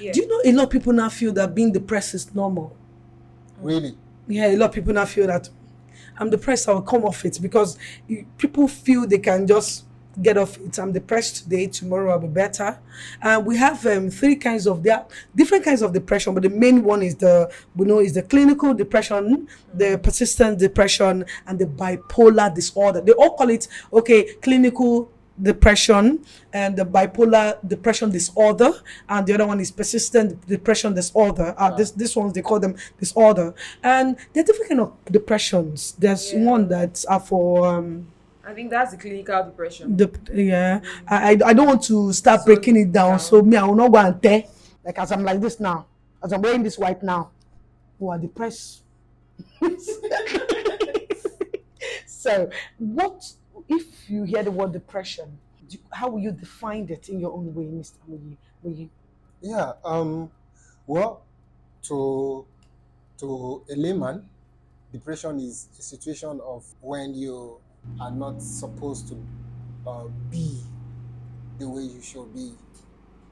Yeah. Do you know a lot of people now feel that being depressed is normal? Really? Yeah, a lot of people now feel that I'm depressed, I'll come off it because people feel they can just get off it. I'm depressed today, tomorrow I'll be better. We have three kinds of there are different kinds of depression, but the main one is the clinical depression, the persistent depression, and the bipolar disorder. They all call it clinical depression and the bipolar depression disorder, and the other one is persistent depression disorder. This ones they call them disorder, and there are different kind of depressions. There's one that are for I think that's the clinical depression. I don't want to start breaking it down, so me I will not go and tell, like as I'm like this now, as I'm wearing this white now, who are depressed. So what if you hear the word depression, how will you define it in your own way, Mr. Muyi? Yeah. Well, to a layman, depression is a situation of when you are not supposed to be the way you should be,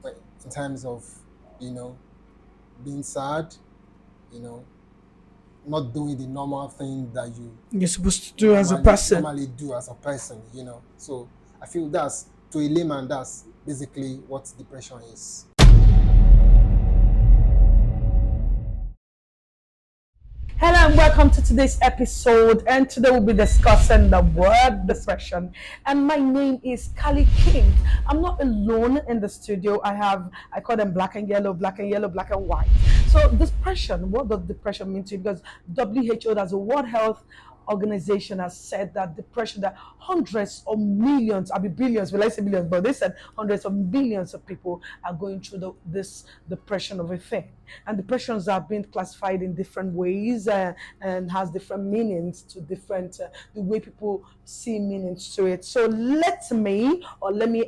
but in terms of being sad, not doing the normal thing that you're supposed to do as a person. Normally do as a person. So I feel that's, to a layman, that's basically what depression is. Hello and welcome to today's episode, and today we'll be discussing the word depression, and my name is Kali King. I'm not alone in the studio. I call them black and yellow, black and white. So depression, what does depression mean to you? Because WHO, as a World Health Organization, has said that depression, that hundreds of millions, I mean billions, well I say billions, but they said hundreds of billions of people are going through this depression of a thing. And depressions are being classified in different ways and has different meanings to different, the way people see meanings to it. So let me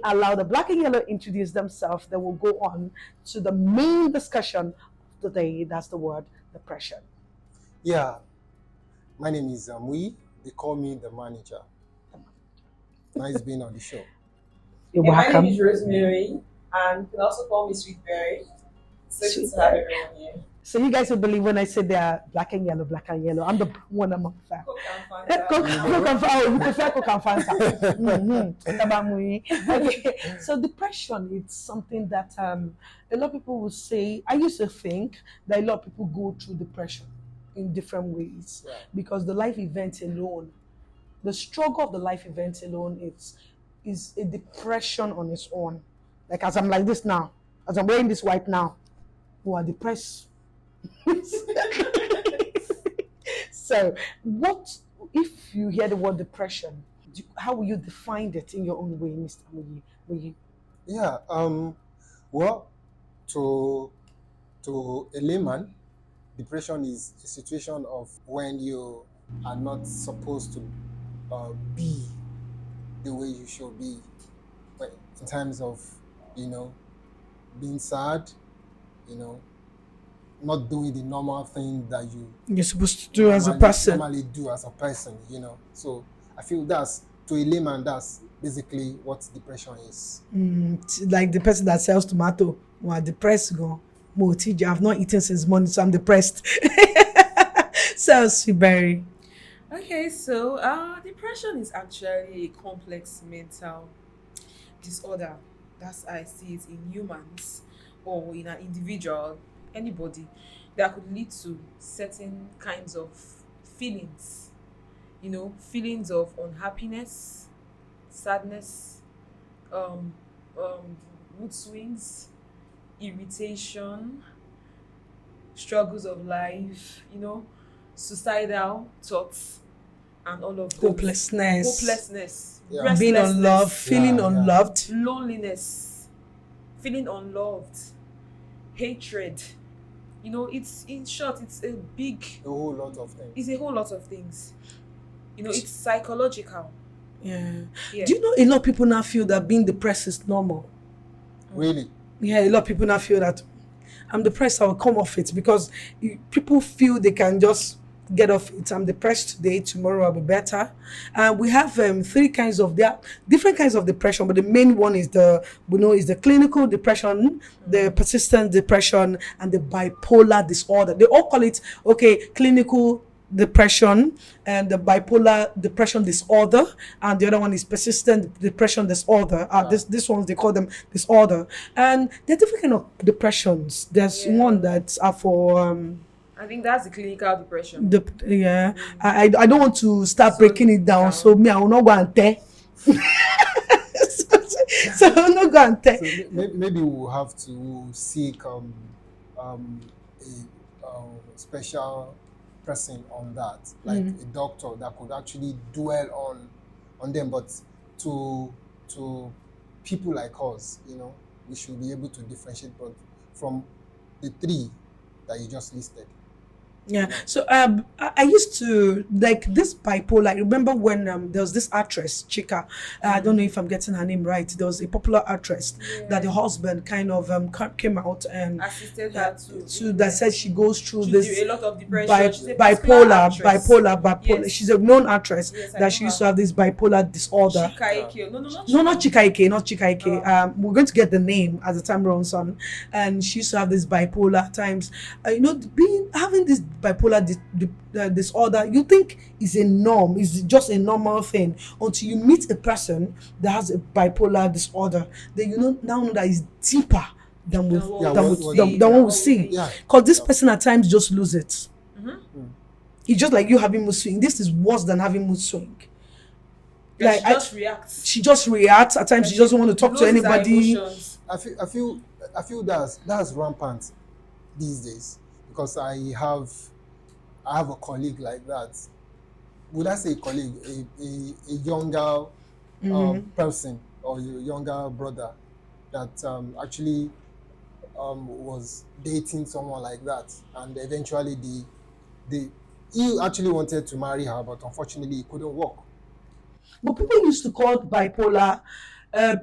allow the black and yellow introduce themselves. Then we'll go on to the main discussion of the day. That's the word depression. Yeah. My name is Muyi. They call me the manager. Nice being on the show. You're My welcome. name is Rosemary, and you can also call me Sweetberry. So good to have everyone here. So you guys will believe when I say they are black and yellow. I'm the one among that. Coke and Fanta. You prefer Coke and Fanta. Okay. So depression, it's something that a lot of people will say. I used to think that a lot of people go through depression in different ways, because the life event alone, the struggle of the life event alone, is a depression on its own. Like as I'm like this now, as I'm wearing this white now, who are depressed. So what if you hear the word depression, how will you define it in your own way, Mr. Muyi? Yeah. Well, to a layman, depression is a situation of when you are not supposed to be the way you should be, but in terms of being sad, not doing the normal thing that you're supposed to do as a person. Normally do as a person. So I feel that's, to a layman, that's basically what depression is. Like the person that sells tomato, who are depressed, go. I've not eaten since morning, so I'm depressed. So Sweetberry. Okay, so depression is actually a complex mental disorder. That's how I see it, in humans or in an individual, anybody, that could lead to certain kinds of feelings. Feelings of unhappiness, sadness, mood swings, irritation, struggles of life, suicidal thoughts, and all of those. Hopelessness, Yeah. Being unloved, feeling Yeah. unloved. loneliness, feeling unloved, hatred. It's, in short, it's a whole lot of things. it's a whole lot of things. It's psychological. Yeah. Yeah. Do you know a lot of people now feel that being depressed is normal? Really? Yeah, a lot of people now feel that I'm depressed, I'll come off it, because people feel they can just get off it. I'm depressed today, tomorrow I'll be better. We have three kinds of, there are different kinds of depression, but the main one is the clinical depression, the persistent depression, and the bipolar disorder. They all call it, okay, clinical depression and the bipolar depression disorder, and the other one is persistent depression disorder. This ones, they call them disorder, and there are different kind of depressions. There's one that's for I think that's the clinical depression. I don't want to start breaking it down, so me I will not go and tell. so I will not go and tell. So maybe we'll have to seek a special person on that, like a doctor that could actually dwell on them. But to people like us, we should be able to differentiate from the three that you just listed. Yeah. So I used to like this bipolar. I remember when there was this actress, Chika. I don't know if I'm getting her name right. There was a popular actress that the husband kind of came out and assisted her to that said she goes through she this do a lot of depression. She's a bipolar. Yes. She's a known actress Yes, I that know she used her. to have this bipolar disorder. Chikaike. No, not Chikaike, not Chikaike. We're going to get the name as the time runs on. And she used to have this bipolar at times. Having this bipolar disorder, you think is a norm, is just a normal thing until you meet a person that has a bipolar disorder. Then you now know that it's deeper than what we see. Because this person at times just lose it. It's just like you having mood swing. This is worse than having mood swing. Like she just reacts at times. She doesn't want to talk to anybody. I feel that's rampant these days, because I have a colleague like that. Would I say colleague, a younger person or a younger brother that actually was dating someone like that, and eventually he actually wanted to marry her, but unfortunately it couldn't work. But people used to call it bipolar.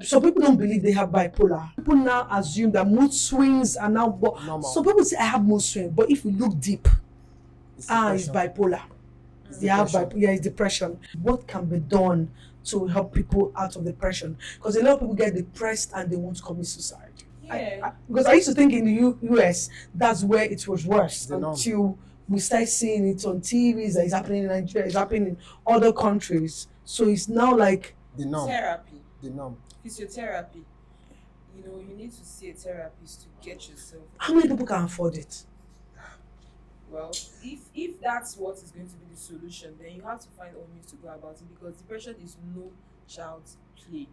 Some people don't believe they have bipolar. People now assume that mood swings are now normal. Some people say I have mood swing, but if you look deep, it's bipolar. It's depression. What can be done to help people out of depression? Because a lot of people get depressed and they want to commit suicide. Because I used to think in the US that's where it was worse until we start seeing it on TVs. That it's happening in Nigeria, it's happening in other countries. So it's now like the norm. Therapy. The norm. Physiotherapy. You need to see a therapist to get yourself. How many people can afford it? Well, if that's what is going to be the solution, then you have to find other means to go about it, because depression is no child's play.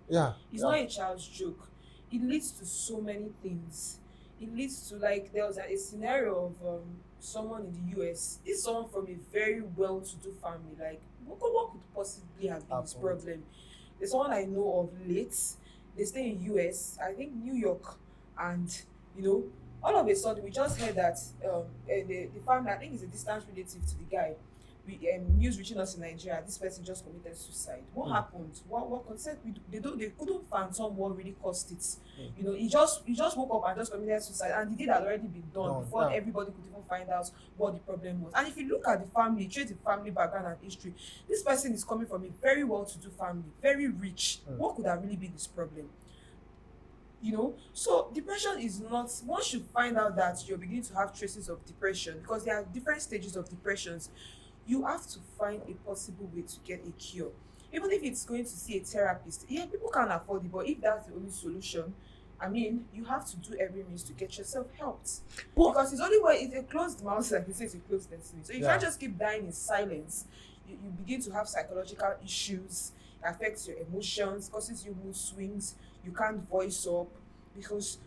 It's not a child's joke. It leads to so many things. It leads to, like, there was a scenario of someone in the US. This is someone from a very well-to-do family. Like, what could possibly have been his problem? There's someone I know of late. They stay in US, I think New York, and all of a sudden we just heard that the family, I think it's a distant relative to the guy. News reaching us in Nigeria, this person just committed suicide. What happened? What concerned? They couldn't fathom what really caused it. He just woke up and just committed suicide, and the deed had already been done before everybody could even find out what the problem was. And if you look at the family, trace the family background and history, this person is coming from a very well-to-do family, very rich. What could have really been this problem? So depression is not, once you find out that you're beginning to have traces of depression, because there are different stages of depressions, you have to find a possible way to get a cure. Even if it's going to see a therapist, people can't afford it, but if that's the only solution, you have to do every means to get yourself helped. Because it's only way, it's a closed mouth, like you say, it's a closed destiny. So you can't just keep dying in silence. You begin to have psychological issues, it affects your emotions, causes you mood swings, you can't voice up, because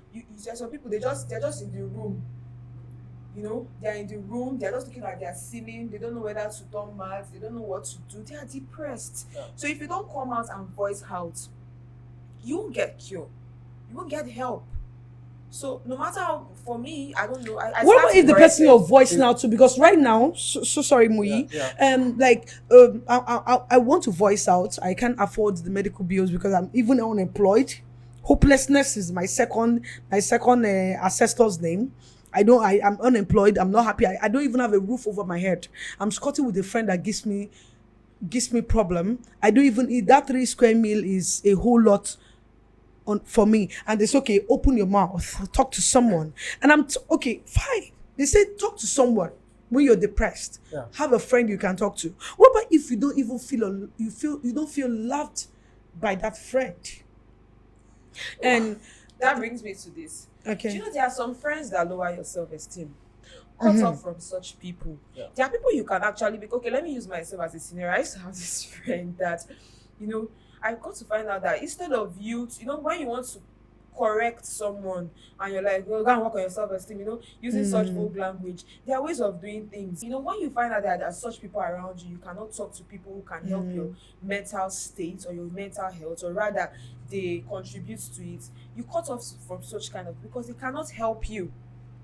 there's some people, they're just in the room. They're in the room, they're just looking at their ceiling, they don't know whether to turn mad, they don't know what to do, they are depressed. So if you don't come out and voice out, you won't get cured, you won't get help. So no matter how, for me, I don't know. What about if the person your voice now too? Because right now, so sorry, Muyi. I want to voice out. I can't afford the medical bills because I'm even unemployed. Hopelessness is my second ancestor's name. I'm unemployed. I'm not happy. I don't even have a roof over my head. I'm squatting with a friend that gives me problem. I don't even eat that 3 square meal is a whole lot for me. And it's okay, open your mouth, talk to someone. And okay, fine. They say talk to someone when you're depressed. Yeah. Have a friend you can talk to. What about if you don't even you don't feel loved by that friend? And that brings me to this. okay. Do you know there are some friends that lower your self-esteem? Cut off from such people. Yeah. There are people you can actually be okay. Let me use myself as a scenario. I used to have this friend that, I got to find out that instead of you, when you want to correct someone and you're like, well, go and work on your self-esteem, using such vague language, there are ways of doing things. When you find out that there are such people around you, you cannot talk to people who can help your mental state or your mental health, or rather, they contribute to it. You cut off from such kind of, because they cannot help you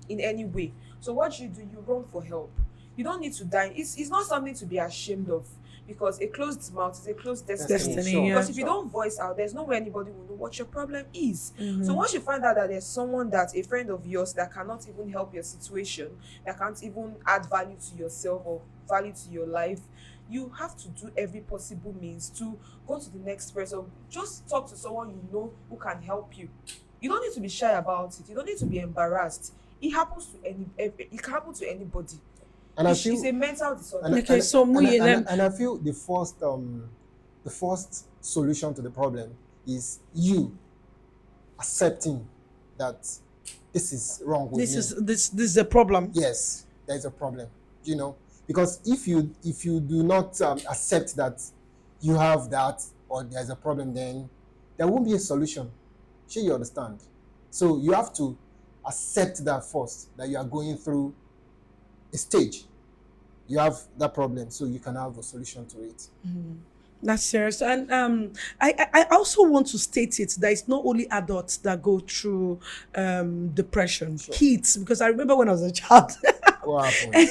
in any way. So what you do, you run for help. You don't need to die. It's not something to be ashamed of, because a closed mouth is a closed destiny. Sure. Because if you don't voice out, there's no way anybody will know what your problem is. So once you find out that there's someone that's a friend of yours that cannot even help your situation, that can't even add value to yourself or value to your life, you have to do every possible means to go to the next person. Just talk to someone who can help you. You don't need to be shy about it. You don't need to be embarrassed. It happens to it can happen to anybody. And It's a mental disorder. And I feel the first solution to the problem is you accepting that this is wrong with me. This is a problem. Yes, there is a problem. Because if you do not accept that you have that or there's a problem, then there won't be a solution. Sure, you understand? So you have to accept that first, that you are going through a stage. You have that problem, so you can have a solution to it. That's serious. And I also want to state it that it's not only adults that go through depression, kids, because I remember when I was a child. What happened?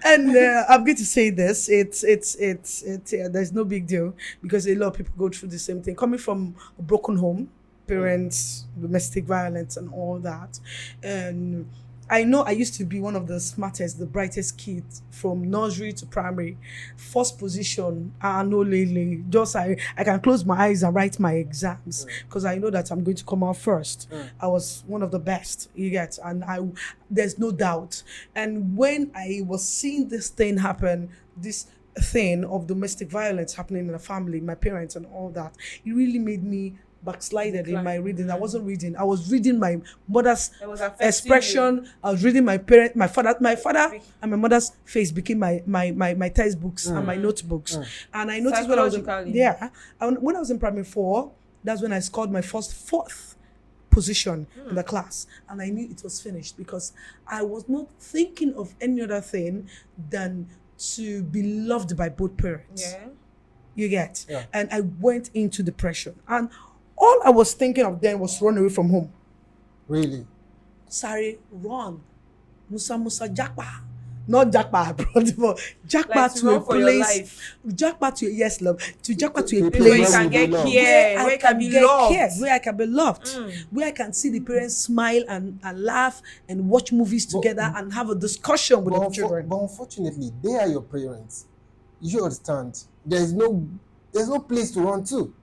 And I'm going to say this, there's no big deal, because a lot of people go through the same thing. Coming from a broken home, parents, domestic violence and all that. And I know I used to be one of the smartest, the brightest kids from nursery to primary. First position, no lately. Just I can close my eyes and write my exams because I know that I'm going to come out first. I was one of the best, you get, and there's no doubt. And when I was seeing this thing happen, this thing of domestic violence happening in the family, my parents and all that, it really made me backslided in my reading. I wasn't reading. I was reading my mother's expression. I was reading my father and my mother's face became my textbooks and my notebooks. And I noticed when I was when I was in primary 4, that's when I scored my fourth position in the class, and I knew it was finished because I was not thinking of any other thing than to be loved by both parents. Yeah. You get? Yeah. And I went into depression. And all I was thinking of then was run away from home. Really? Sorry, run. Musa Jakpa. Not Jakpa abroad, but Jakpa Like to a place. Jakpa to Jakpa to a place where you can get care, where you can be loved. Where I can be loved. Where I can see the parents smile and laugh and watch movies together and have a discussion with the children. But unfortunately, they are your parents. You should understand. There's no place to run to.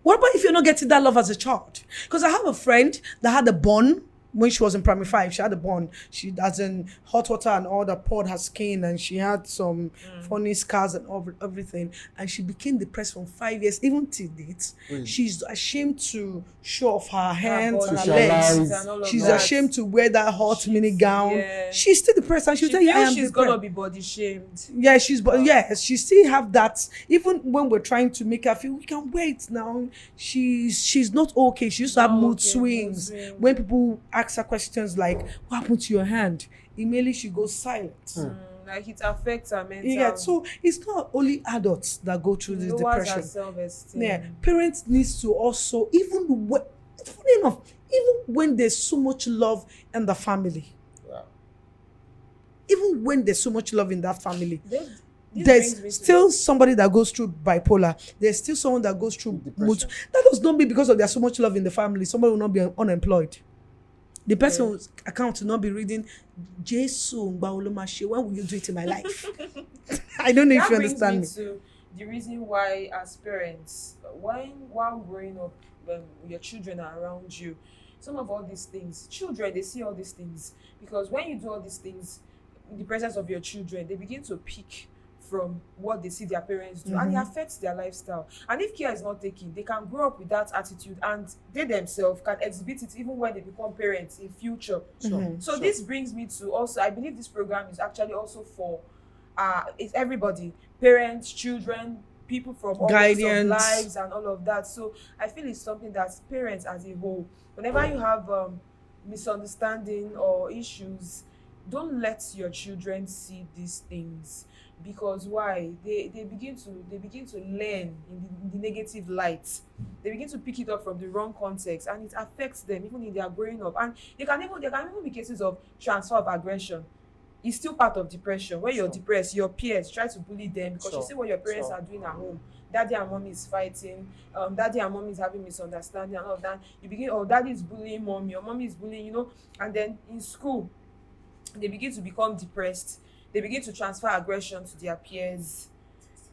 What about if you're not getting that love as a child? Because I have a friend that had a bun when she was in primary 5. She had a bun. She has in hot water and all that poured her skin, and she had some funny scars and everything. And she became depressed for 5 years, even till date. Really? She's ashamed to show off her hands and her Socialize. legs. She's ashamed to wear that hot mini gown. Yeah. She's still depressed, and she'll tell you, I am she's depressed. gonna be body shamed. Yeah, she still have that. Even when we're trying to make her feel we can wait now, she's not okay. She used to have mood swings. When people ask her questions like, "What happened to your hand?" Immediately she goes silent. Like it affects her mental. Yeah, so it's not only adults that go through this Lowers depression. her self-esteem. Yeah, parents needs to also even when there's so much love in the family. Wow. Even when there's so much love in that family. This brings me There's to still somebody that goes through bipolar. There's still someone that goes through mood. Depression. That does not mean because of there's so much love in the family, somebody will not be unemployed. The person's account will not be reading Jesus. When will you do it in my life? I don't know if you understand me. To the reason why, as parents, while growing up, when your children are around you, some of all these things, children, they see all these things, because when you do all these things in the presence of your children, they begin to pick from what they see their parents do, and it affects their lifestyle. And if care is not taken, they can grow up with that attitude, and they themselves can exhibit it even when they become parents in future. So this brings me to also, I believe this program is actually also for it's everybody, parents, children, people from all walks of lives and all of that. So I feel it's something that parents as a whole, whenever you have misunderstanding or issues, don't let your children see these things, because why? They begin to learn in the negative light. They begin to pick it up from the wrong context, and it affects them even in their growing up. And there can even be cases of transfer of aggression. It's still part of depression. When you're depressed, your peers try to bully them because you see what your parents are doing at home. Daddy and mommy is fighting, daddy and mommy is having misunderstanding and all of that. You begin, daddy is bullying mommy, or mommy is bullying, and then in school they begin to become depressed. They begin to transfer aggression to their peers.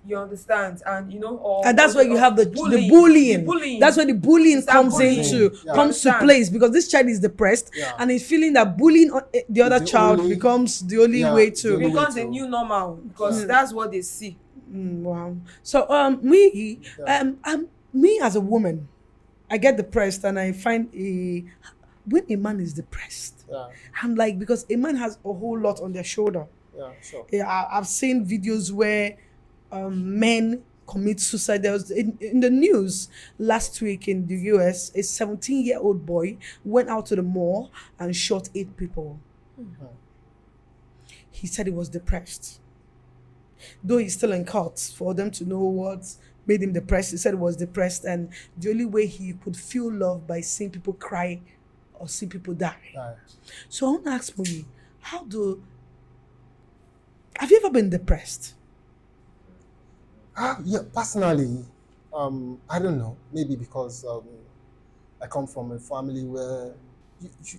You understand? And and that's where you have the bullying. That's where the bullying comes to place, because this child is depressed and he's feeling that bullying the other child becomes the only way to. It becomes a new normal, because that's what they see. Wow. So me as a woman, I get depressed, and I find when a man is depressed, I'm like, because a man has a whole lot on their shoulder. I've seen videos where men commit suicide. There was in the news last week in the US, a 17-year-old boy went out to the mall and shot 8 people. He said he was depressed. Though he's still in court for them to know what made him depressed. He said he was depressed, and the only way he could feel love by seeing people cry or see people die. So I want to ask you, have you ever been depressed? Yeah, personally, I don't know. Maybe because I come from a family where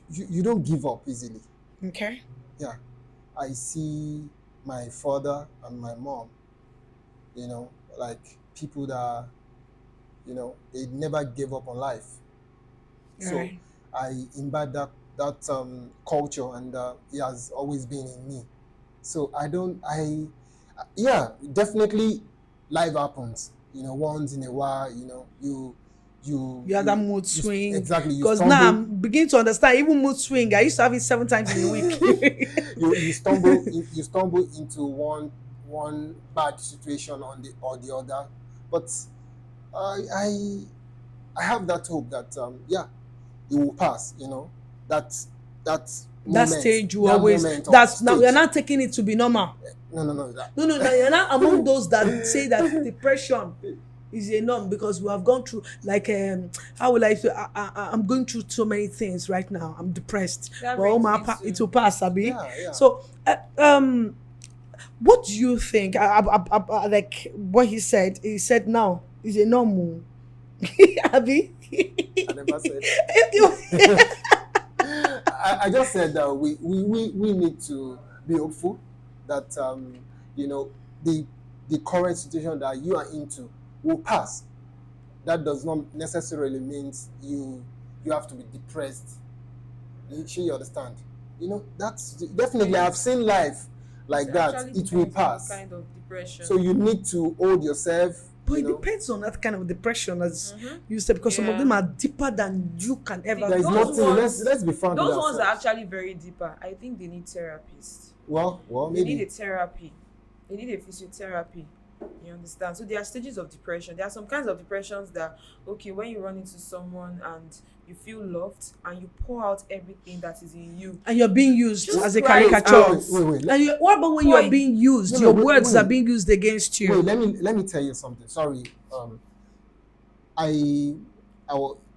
you don't give up easily. Okay. Yeah, I see my father and my mom, like people that, they never gave up on life. So I imbibe that culture, and it has always been in me. So definitely life happens, once in a while, you have that mood swing. Exactly. Because now I'm beginning to understand, even mood swing, I used to have it 7 times in a week. you stumble into one bad situation or the other. But I have that hope that it will pass, that stage you always now you're not taking it to be normal. No, you're not among those that say that depression is a norm, because we have gone through, like, how will I say, I'm going through so many things right now. I'm depressed, but it will pass, Abi. So what do you think? Like what he said now is a normal. Abi, I never said that. I just said that we need to be hopeful that the current situation that you are into will pass. That does not necessarily mean you have to be depressed. You understand? That's definitely, I've seen life like that. It will pass. Kind of depression. So you need to hold yourself. But it depends on that kind of depression, as you said, because some of them are deeper than you can ever. There is nothing. Let's be frank. Those ones are actually very deeper. I think they need therapists. Well, they maybe need a therapy. They need a physiotherapy. You understand? So there are stages of depression. There are some kinds of depressions that, when you run into someone and you feel loved and you pour out everything that is in you, and you're being used as a caricature. Wait. What about when you're being used? Your words are being used against you. Wait, let me tell you something. Sorry, I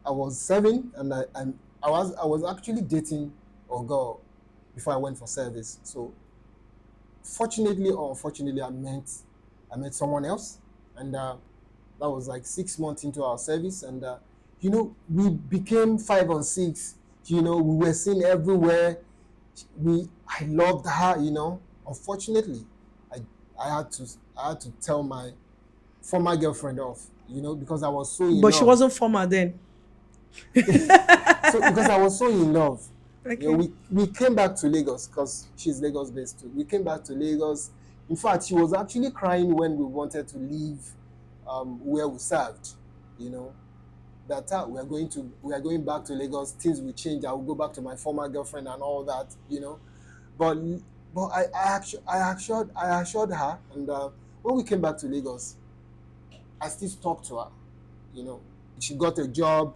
was 7, and I was actually dating a girl before I went for service. So fortunately or unfortunately, I met someone else, and that was like 6 months into our service, and we became 5 and 6 We were seen everywhere. I loved her. Unfortunately, I I had to tell my former girlfriend off. Because I was so in But she love. wasn't former then. So because I was so in love, Okay. we came back to Lagos because she's Lagos based too. We came back to Lagos. In fact, she was actually crying when we wanted to leave where we served. You know, that we are going back to Lagos. Things will change. I will go back to my former girlfriend and all that. But I assured her, and when we came back to Lagos, I still talked to her. You know, she got a job.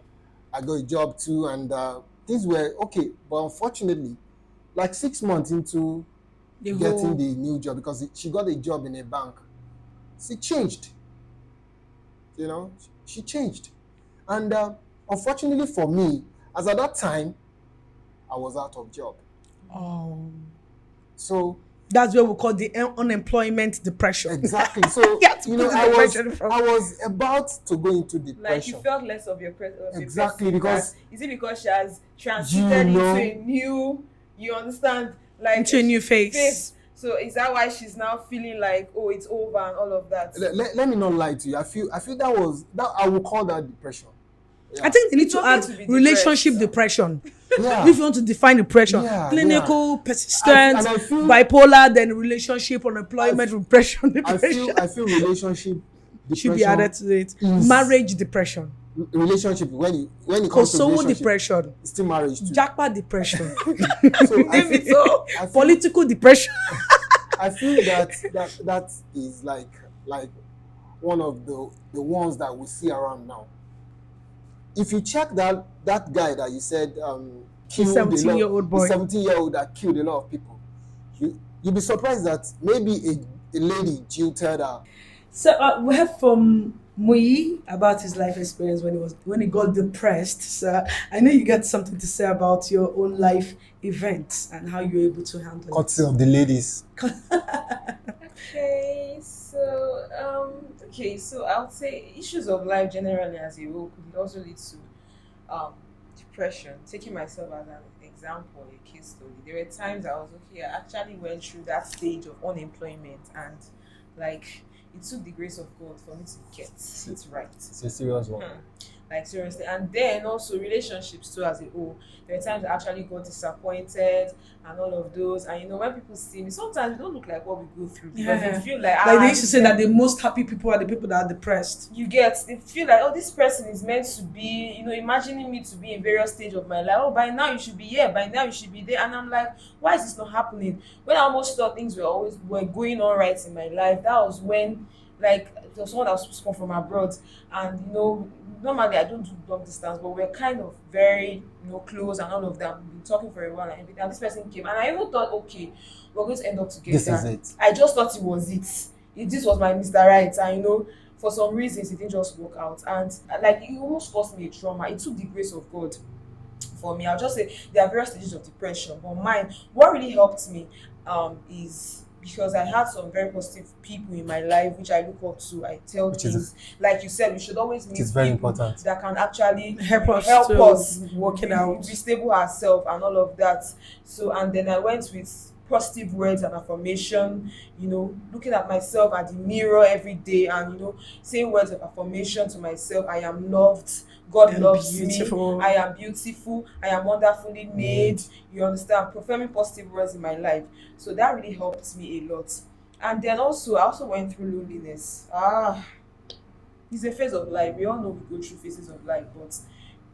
I got a job too, and things were okay. But unfortunately, like 6 months into The getting whole the new job, because she got a job in a bank, she changed. She changed, and unfortunately for me, as at that time, I was out of job. So that's what we call the unemployment depression. exactly. So You have to put the I was depression from. I was about to go into Like depression. you felt less of your Exactly, person, because is it because she has transited You know- into a new, you understand, like Into a new phase. So is that why she's now feeling like, oh, it's over and all of that? let me not lie to you. I feel that I will call that depression. Yeah. I think they need It's to okay add to be relationship depressed. depression. Yeah. If you want to define depression, Yeah, clinical, persistent, And I feel- bipolar, then relationship, unemployment, depression, I feel relationship depression should be added to it. is- Marriage depression, relationship when it comes to Kosovo relationship, depression, it's still marriage too. Jackpot depression, So I Name it feel, all. I feel, political depression. I feel that is like one of the ones that we see around now. If you check that guy that you said killed 17-year-old boy. the 17-year-old that killed a lot of people, you'll be surprised that maybe a lady jilted her. So we heard from Muyi about his life experience when he got depressed. So I know you got something to say about your own life events and how you're able to handle Courtesy of the ladies. So I would say issues of life generally as a whole could also lead to depression. Taking myself as an example, a case study. There were times I was okay. I actually went through that stage of unemployment, and like it took the grace of God for me to get it right. It's a serious one. Like seriously. And then also relationships too as a whole. There were times I actually got disappointed and all of those. And when people see me, sometimes it don't look like what we go through, because Yeah. they feel like they used to say that the most happy people are the people that are depressed. they feel like, oh, this person is meant to be, imagining me to be in various stage of my life. Oh, by now you should be here, by now you should be there. And I'm like, why is this not happening? When I almost thought things were going all right in my life, that was when, like, there was someone that was born from abroad, and normally I don't do long distance, but we're kind of very close and all of that. We've been talking for a while and everything. And this person came, and I even thought, okay, we're going to end up together. This is it. I just thought it was it. This was my Mr. Right, and for some reasons it didn't just work out, and like it almost caused me a trauma. It took the grace of God for me. I'll just say there are various stages of depression, but mine, what really helped me is because I had some very positive people in my life which I look up to. I tell Which is- things, like you said, we should always meet is very people important. that can actually Help us help to us work it out. restable ourselves and all of that. So, and then I went with positive words and affirmation, looking at myself at the mirror every day and saying words of affirmation to myself. I am loved, God And loves beautiful. me, I am beautiful, I am wonderfully made. You understand, professing positive words in my life. So that really helped me a lot. And then also I also went through loneliness. It's a phase of life. We all know we go through phases of life, but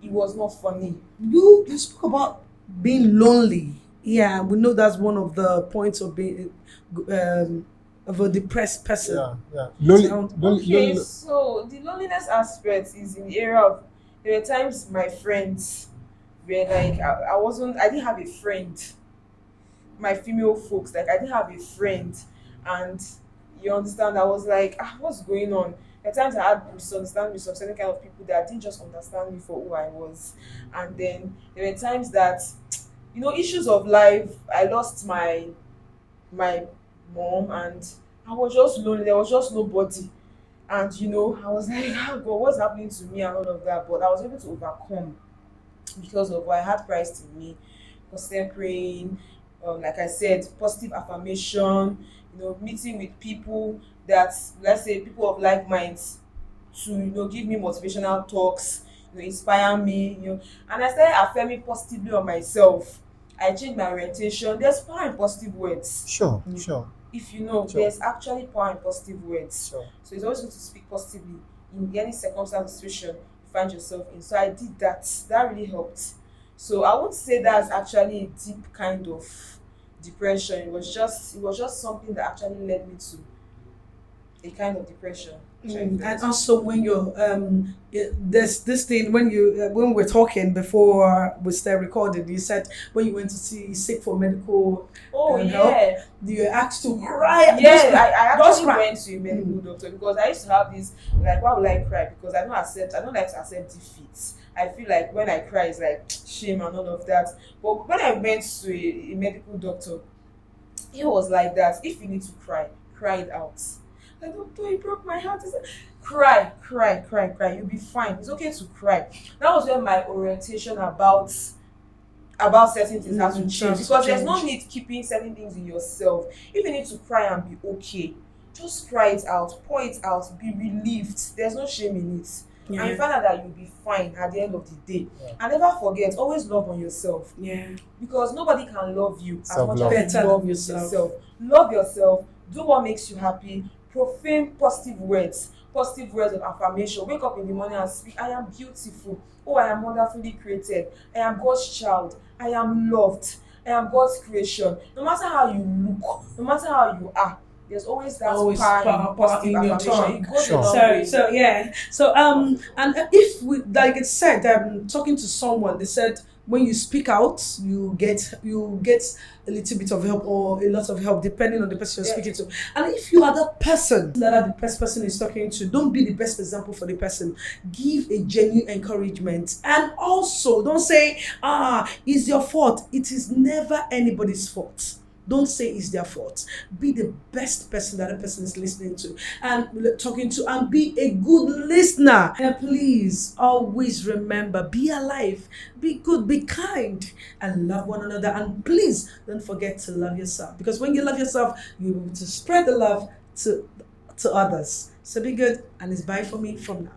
it was not funny. You spoke about being lonely. Yeah, we know that's one of the points of being of a depressed person. Yeah. Okay, so the loneliness aspect is in the area of, there were times my friends were like, I didn't have a friend. My female folks, like I didn't have a friend, and you understand, I was like, what's going on? There were times I had misunderstanding with some certain kind of people that didn't just understand me for who I was. And then there were times that, issues of life, I lost my mom, and I was just lonely. There was just nobody. And I was like, God, what's happening to me and all of that? But I was able to overcome because of what I had Christ in me, constant praying, like I said, positive affirmation, meeting with people that, let's say, people of like minds to give me motivational talks, inspire me, and I started affirming positively on myself. I changed my orientation. There's power in positive words. Sure. If Sure. there's actually power in positive words. Sure. So it's always good to speak positively in any circumstance or situation you find yourself in. So I did that. That really helped. So I would say that's actually a deep kind of depression. It was just something that actually led me to a kind of depression. And also when you're there's this thing when you when we're talking before we start recording, you said when you went to seek for medical help, you asked to cry. Yeah, I actually cry. went to a medical doctor because I used to have this, like, why would I cry? Because I don't like to accept defeats. I feel like when I cry it's like shame and all of that. But when I went to a medical doctor, he was like that. If you need to cry it out. Like, doctor, he broke my heart. He said, cry. You'll be fine. It's okay to cry. That was when my orientation about certain things has to change, because there's no need keeping certain things in yourself. If you need to cry and be okay, just cry it out, pour it out, be relieved. There's no shame in it. Yeah. And you find out that you'll be fine at the end of the day. And never forget, always love on yourself. Yeah. Because nobody can love you as much Self-love. as you love yourself. Love yourself. Do what makes you happy. Profane positive words of affirmation. Wake up in the morning and speak, I am beautiful. Oh, I am wonderfully created. I am God's child. I am loved. I am God's creation. No matter how you look, no matter how you are, there's always that power in your tongue. It goes a long way. So yeah. So and if we, like it said, talking to someone, they said when you speak out, you get a little bit of help or a lot of help depending on the person you're speaking to. And if you are that person that the best person is talking to, don't be the best example for the person. Give a genuine encouragement, and also don't say, it's your fault. It is never anybody's fault. Don't say it's their fault. Be the best person that the person is listening to and talking to, and be a good listener. And please always remember, be alive, be good, be kind, and love one another. And please don't forget to love yourself, because when you love yourself, you'll be able to spread the love to others. So be good, and it's bye for me from now.